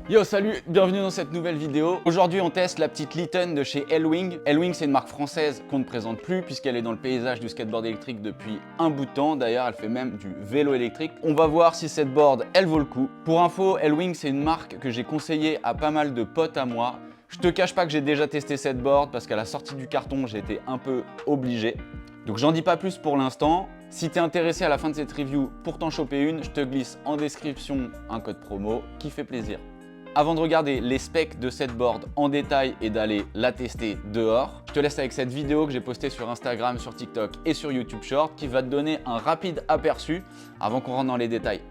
Yo, salut, bienvenue dans cette nouvelle vidéo. Aujourd'hui, on teste la petite Litton de chez Elwing. Elwing, c'est une marque française qu'on ne présente plus puisqu'elle est dans le paysage du skateboard électrique depuis un bout de temps. D'ailleurs, elle fait même du vélo électrique. On va voir si cette board, elle vaut le coup. Pour info, Elwing, c'est une marque que j'ai conseillée à pas mal de potes à moi. Je te cache pas que j'ai déjà testé cette board parce qu'à la sortie du carton, j'ai été un peu obligé. Donc j'en dis pas plus pour l'instant. Si tu es intéressé à la fin de cette review pour t'en choper une, je te glisse en description un code promo qui fait plaisir. Avant de regarder les specs de cette board en détail et d'aller la tester dehors, je te laisse avec cette vidéo que j'ai postée sur Instagram, sur TikTok et sur YouTube Short qui va te donner un rapide aperçu avant qu'on rentre dans les détails.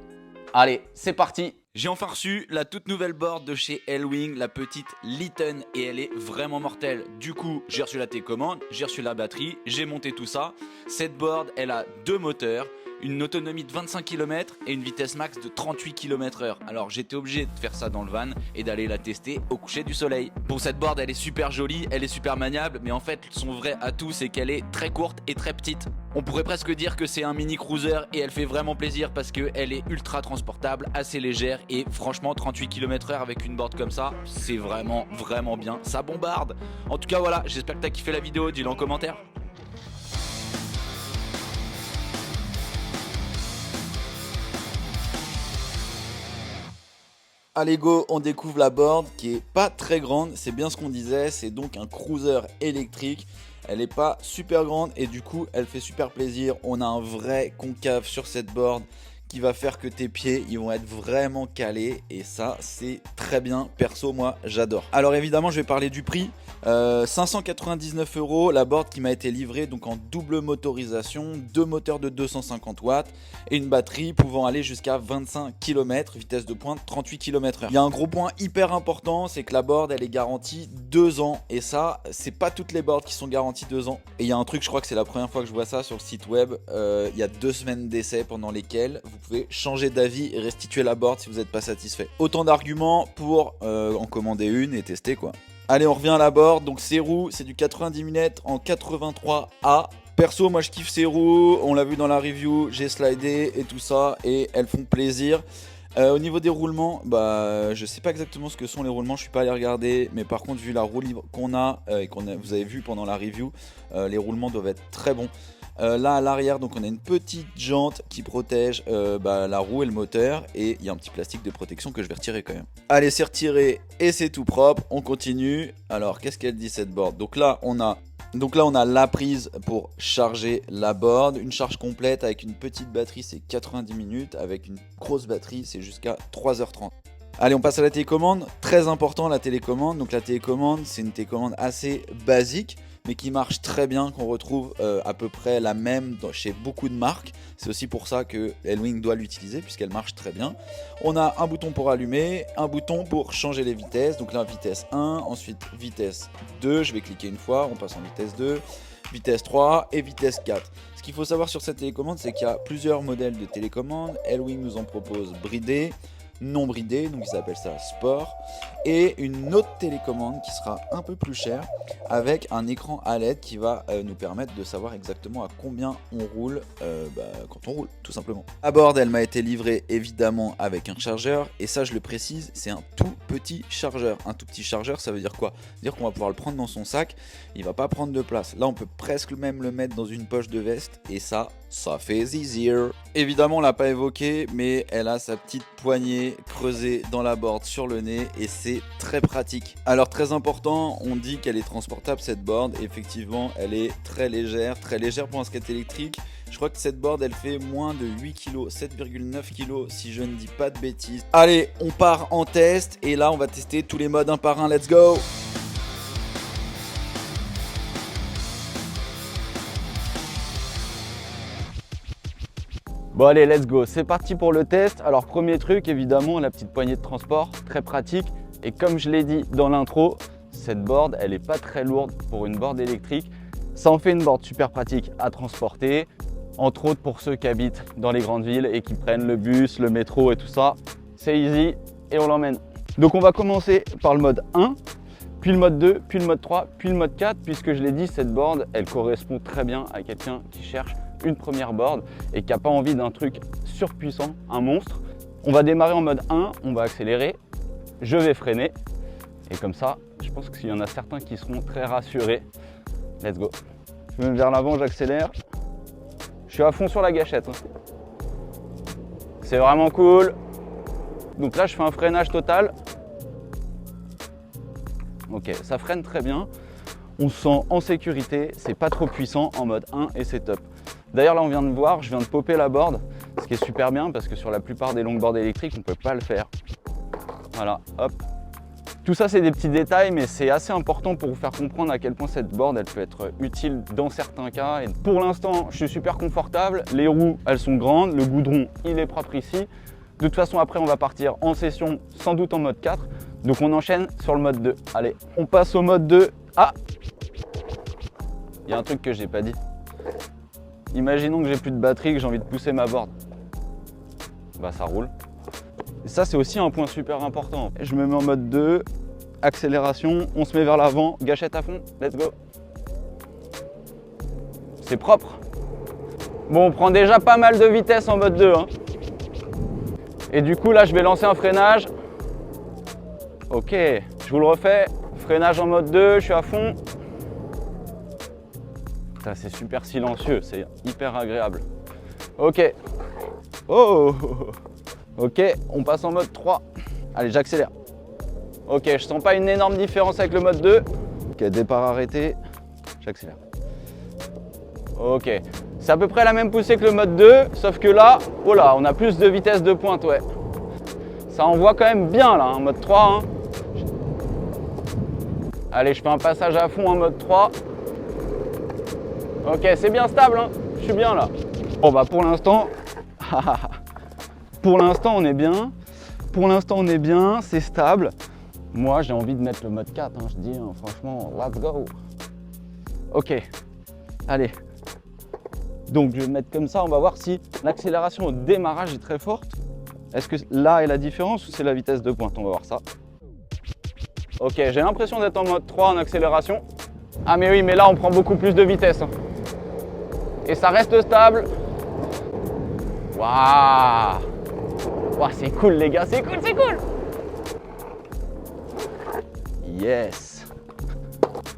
Allez, c'est parti! J'ai enfin reçu la toute nouvelle board de chez Elwing, la petite Litton, et elle est vraiment mortelle. Du coup, j'ai reçu la télécommande, j'ai reçu la batterie, j'ai monté tout ça. Cette board, elle a deux moteurs, une autonomie de 25 km et une vitesse max de 38 km/h. Alors j'étais obligé de faire ça dans le van et d'aller la tester au coucher du soleil. Pour cette board, elle est super jolie, elle est super maniable, mais en fait son vrai atout c'est qu'elle est très courte et très petite. On pourrait presque dire que c'est un mini cruiser et elle fait vraiment plaisir parce qu'elle est ultra transportable, assez légère et franchement 38 km/h avec une board comme ça, c'est vraiment bien, ça bombarde. En tout cas voilà, j'espère que t'as kiffé la vidéo, dis-le en commentaire. Allez go, on découvre la board qui est pas très grande, c'est bien ce qu'on disait, c'est donc un cruiser électrique. Elle est pas super grande et du coup elle fait super plaisir. On a un vrai concave sur cette board qui va faire que tes pieds ils vont être vraiment calés et ça c'est très bien. Perso moi j'adore. Alors évidemment je vais parler du prix. 599 €, la board qui m'a été livrée donc en double motorisation, deux moteurs de 250 watts et une batterie pouvant aller jusqu'à 25 km, vitesse de pointe 38 km/h. Il y a un gros point hyper important, c'est que la board elle est garantie 2 ans et ça c'est pas toutes les boards qui sont garanties 2 ans. Et il y a un truc, je crois que c'est la première fois que je vois ça sur le site web, il y a 2 semaines d'essai pendant lesquelles vous pouvez changer d'avis et restituer la board si vous n'êtes pas satisfait. Autant d'arguments pour en commander une et tester quoi. Allez, on revient à la board. Donc ces roues, c'est du 90 mm en 83A. Perso, moi je kiffe ces roues. On l'a vu dans la review, j'ai slidé et tout ça et elles font plaisir. Au niveau des roulements, je sais pas exactement ce que sont les roulements, je suis pas allé regarder, mais par contre vu la roue libre qu'on a et vous avez vu pendant la review, les roulements doivent être très bons. Là à l'arrière, donc on a une petite jante qui protège la roue et le moteur et il y a un petit plastique de protection que je vais retirer quand même. Allez, c'est retiré et c'est tout propre, on continue. Alors qu'est-ce qu'elle dit cette board? Donc là on a la prise pour charger la board, une charge complète avec une petite batterie c'est 90 minutes, avec une grosse batterie c'est jusqu'à 3h30. Allez, on passe à la télécommande, très important la télécommande. Donc la télécommande c'est une télécommande assez basique mais qui marche très bien, qu'on retrouve à peu près la même chez beaucoup de marques. C'est aussi pour ça que Elwing doit l'utiliser puisqu'elle marche très bien. On a un bouton pour allumer, un bouton pour changer les vitesses. Donc là vitesse 1, ensuite vitesse 2, je vais cliquer une fois, on passe en vitesse 2, vitesse 3 et vitesse 4. Ce qu'il faut savoir sur cette télécommande, c'est qu'il y a plusieurs modèles de télécommande. Elwing nous en propose bridé, non bridé, donc ils appellent ça sport, et une autre télécommande qui sera un peu plus chère avec un écran à LED qui va nous permettre de savoir exactement à combien on roule quand on roule tout simplement. La board elle m'a été livrée évidemment avec un chargeur et ça je le précise, c'est un tout petit chargeur. Un tout petit chargeur ça veut dire quoi? Ça veut dire qu'on va pouvoir le prendre dans son sac, il va pas prendre de place. Là on peut presque même le mettre dans une poche de veste et ça fait zizier. Évidemment on l'a pas évoqué mais elle a sa petite poignée creusée dans la board sur le nez et c'est très pratique. Alors très important, on dit qu'elle est transportable cette board, effectivement elle est très légère pour un skate électrique. Je crois que cette board elle fait moins de 8 kg, 7,9 kg si je ne dis pas de bêtises. Allez, on part en test et là on va tester tous les modes un par un, let's go! Bon allez, let's go, c'est parti pour le test. Alors premier truc, évidemment, la petite poignée de transport, très pratique. Et comme je l'ai dit dans l'intro, cette board, elle n'est pas très lourde pour une board électrique. Ça en fait une board super pratique à transporter, entre autres pour ceux qui habitent dans les grandes villes et qui prennent le bus, le métro et tout ça. C'est easy et on l'emmène. Donc on va commencer par le mode 1, puis le mode 2, puis le mode 3, puis le mode 4, puisque je l'ai dit, cette board, elle correspond très bien à quelqu'un qui cherche une première board et qui n'a pas envie d'un truc surpuissant, un monstre. On va démarrer en mode 1, on va accélérer, je vais freiner. Et comme ça, je pense qu'il y en a certains qui seront très rassurés. Let's go. Je me mets vers l'avant, j'accélère. Je suis à fond sur la gâchette. C'est vraiment cool. Donc là, je fais un freinage total. Ok, ça freine très bien. On se sent en sécurité, c'est pas trop puissant en mode 1 et c'est top. D'ailleurs, là, on vient de voir, je viens de popper la board, ce qui est super bien parce que sur la plupart des longboards électriques, on ne peut pas le faire. Voilà, hop. Tout ça, c'est des petits détails, mais c'est assez important pour vous faire comprendre à quel point cette board, elle peut être utile dans certains cas. Et pour l'instant, je suis super confortable. Les roues, elles sont grandes. Le goudron, il est propre ici. De toute façon, après, on va partir en session, sans doute en mode 4. Donc, on enchaîne sur le mode 2. Allez, on passe au mode 2. Ah! Il y a un truc que j'ai pas dit. Imaginons que j'ai plus de batterie, que j'ai envie de pousser ma board. Bah, ça roule. Et ça, c'est aussi un point super important. Je me mets en mode 2, accélération, on se met vers l'avant, gâchette à fond, let's go. C'est propre. Bon, on prend déjà pas mal de vitesse en mode 2. Hein. Et du coup, là, je vais lancer un freinage. Ok, je vous le refais. Freinage en mode 2, je suis à fond. Putain, c'est super silencieux, c'est hyper agréable. Ok. Oh! Ok, on passe en mode 3. Allez, j'accélère. Ok, je sens pas une énorme différence avec le mode 2. Ok, départ arrêté. J'accélère. Ok, c'est à peu près la même poussée que le mode 2, sauf que là, oh là, on a plus de vitesse de pointe, ouais. Ça envoie quand même bien là, en mode 3. Hein. Allez, je fais un passage à fond en mode 3. Ok, c'est bien stable, hein. Je suis bien là. Bon bah pour l'instant... Pour l'instant, on est bien. Pour l'instant, on est bien, c'est stable. Moi, j'ai envie de mettre le mode 4, hein, je dis, hein, franchement, let's go. Ok, allez. Donc, je vais le mettre comme ça, on va voir si l'accélération au démarrage est très forte. Est-ce que là est la différence ou c'est la vitesse de pointe? On va voir ça. Ok, j'ai l'impression d'être en mode 3 en accélération. Ah mais oui, mais là, on prend beaucoup plus de vitesse. Hein. Et ça reste stable. Waouh! Wow, c'est cool les gars, c'est cool, c'est cool! Yes!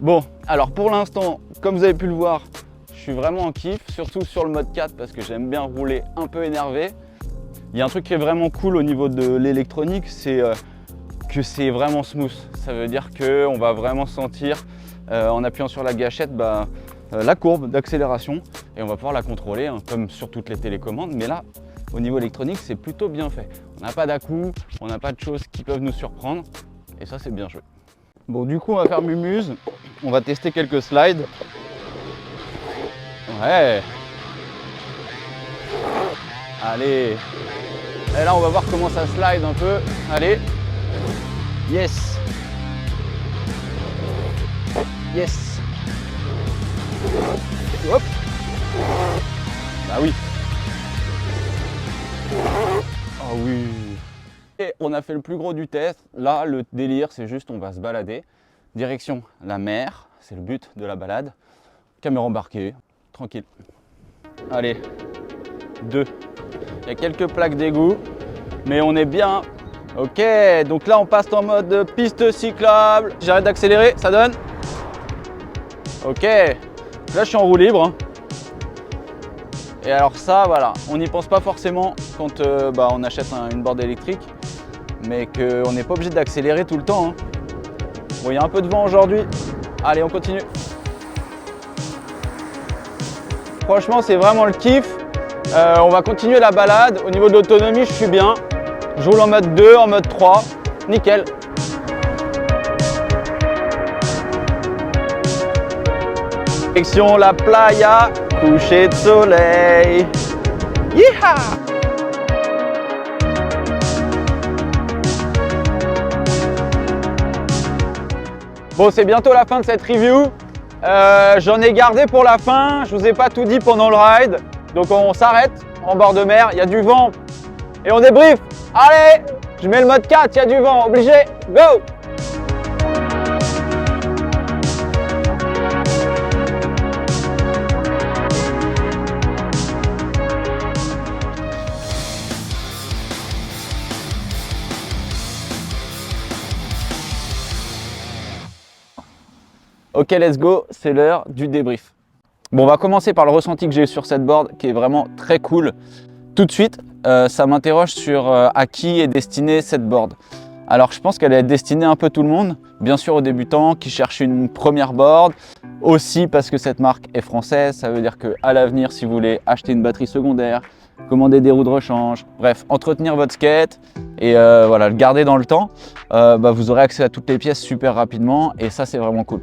Bon, alors pour l'instant, comme vous avez pu le voir, je suis vraiment en kiff, surtout sur le mode 4 parce que j'aime bien rouler un peu énervé. Il y a un truc qui est vraiment cool au niveau de l'électronique, c'est que c'est vraiment smooth. Ça veut dire qu'on va vraiment sentir, en appuyant sur la gâchette, la courbe d'accélération et on va pouvoir la contrôler, hein, comme sur toutes les télécommandes. Mais là, au niveau électronique, c'est plutôt bien fait. On n'a pas d'à-coups, on n'a pas de choses qui peuvent nous surprendre et ça, c'est bien joué. Bon, du coup, on va faire mumuse. On va tester quelques slides. Ouais. Allez. Et là, on va voir comment ça slide un peu. Allez. Yes. Yes. Hop. Bah oui. Oh oui. Et on a fait le plus gros du test. Là, le délire, c'est juste on va se balader. Direction la mer, c'est le but de la balade. Caméra embarquée, tranquille. Allez, 2. Il y a quelques plaques d'égout, mais on est bien. Ok, donc là on passe en mode piste cyclable. J'arrête d'accélérer, ça donne. Ok, là je suis en roue libre. Et alors ça, voilà, on n'y pense pas forcément quand on achète une board électrique, mais qu'on n'est pas obligé d'accélérer tout le temps. Hein. Bon, il y a un peu de vent aujourd'hui. Allez, on continue. Franchement, c'est vraiment le kiff. On va continuer la balade. Au niveau de l'autonomie, je suis bien. Je roule en mode 2, en mode 3. Nickel. Direction la playa, coucher de soleil. Yeeha! Bon, c'est bientôt la fin de cette review. J'en ai gardé pour la fin. Je vous ai pas tout dit pendant le ride. Donc on s'arrête en bord de mer. Il y a du vent et on débrief. Allez, je mets le mode 4. Il y a du vent, obligé. Go! Ok, let's go, c'est l'heure du débrief. Bon, on va commencer par le ressenti que j'ai eu sur cette board qui est vraiment très cool. Tout de suite, ça m'interroge sur à qui est destinée cette board. Alors je pense qu'elle est destinée à un peu tout le monde, bien sûr aux débutants qui cherchent une première board, aussi parce que cette marque est française, ça veut dire qu'à l'avenir, si vous voulez acheter une batterie secondaire, commander des roues de rechange, bref, entretenir votre skate et voilà, le garder dans le temps, vous aurez accès à toutes les pièces super rapidement et ça c'est vraiment cool.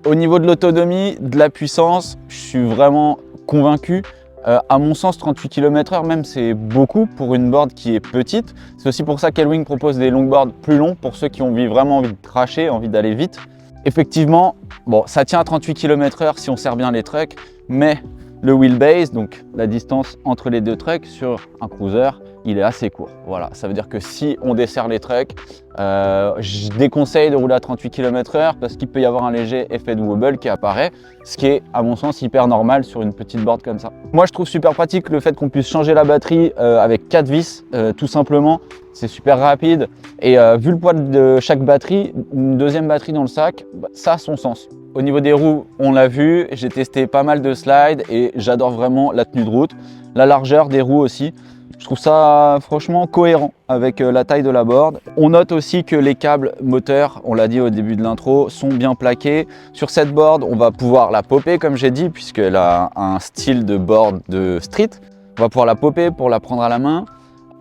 Au niveau de l'autonomie, de la puissance, je suis vraiment convaincu. À mon sens, 38 km/h même, c'est beaucoup pour une board qui est petite. C'est aussi pour ça qu'Elwing propose des longboards plus longs pour ceux qui ont vraiment envie de crasher, envie d'aller vite. Effectivement, bon, ça tient à 38 km/h si on sert bien les trucks, mais le wheelbase, donc la distance entre les deux trucks sur un cruiser, il est assez court. Voilà, ça veut dire que si on dessert les trucks, je déconseille de rouler à 38 km/h parce qu'il peut y avoir un léger effet de wobble qui apparaît, ce qui est à mon sens hyper normal sur une petite board comme ça. Moi je trouve super pratique le fait qu'on puisse changer la batterie avec 4 vis, tout simplement. C'est super rapide et vu le poids de chaque batterie, une deuxième batterie dans le sac, ça a son sens. Au niveau des roues, on l'a vu, j'ai testé pas mal de slides et j'adore vraiment la tenue de route, la largeur des roues aussi. Je trouve ça franchement cohérent avec la taille de la board. On note aussi que les câbles moteurs, on l'a dit au début de l'intro, sont bien plaqués. Sur cette board, on va pouvoir la popper comme j'ai dit, puisqu'elle a un style de board de street. On va pouvoir la popper pour la prendre à la main.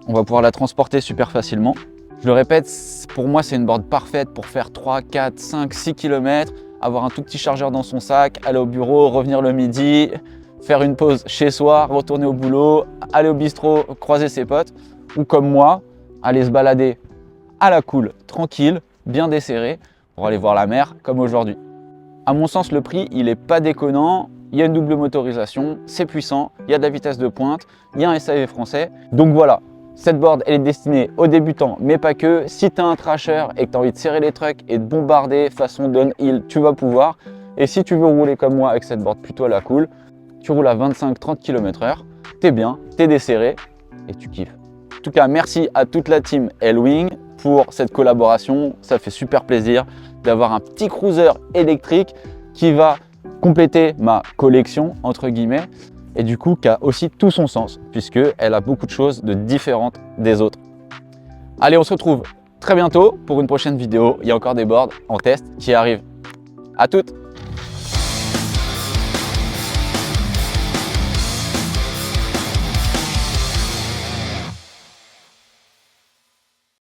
On va pouvoir la transporter super facilement. Je le répète, pour moi c'est une board parfaite pour faire 3, 4, 5, 6 km, avoir un tout petit chargeur dans son sac, aller au bureau, revenir le midi, faire une pause chez soi, retourner au boulot, aller au bistrot, croiser ses potes, ou comme moi, aller se balader à la cool, tranquille, bien desserré, pour aller voir la mer comme aujourd'hui. À mon sens, le prix, il n'est pas déconnant, il y a une double motorisation, c'est puissant, il y a de la vitesse de pointe, il y a un SAV français, donc voilà. Cette board, elle est destinée aux débutants, mais pas que. Si tu as un trasher et que tu as envie de serrer les trucks et de bombarder façon downhill, tu vas pouvoir. Et si tu veux rouler comme moi avec cette board plutôt à la cool, tu roules à 25-30 km/h, t'es bien, t'es desserré et tu kiffes. En tout cas, merci à toute la team Elwing pour cette collaboration. Ça fait super plaisir d'avoir un petit cruiser électrique qui va compléter ma collection, entre guillemets, et du coup qui a aussi tout son sens puisqu'elle a beaucoup de choses de différentes des autres. Allez, on se retrouve très bientôt pour une prochaine vidéo. Il y a encore des boards en test qui arrivent. À toutes!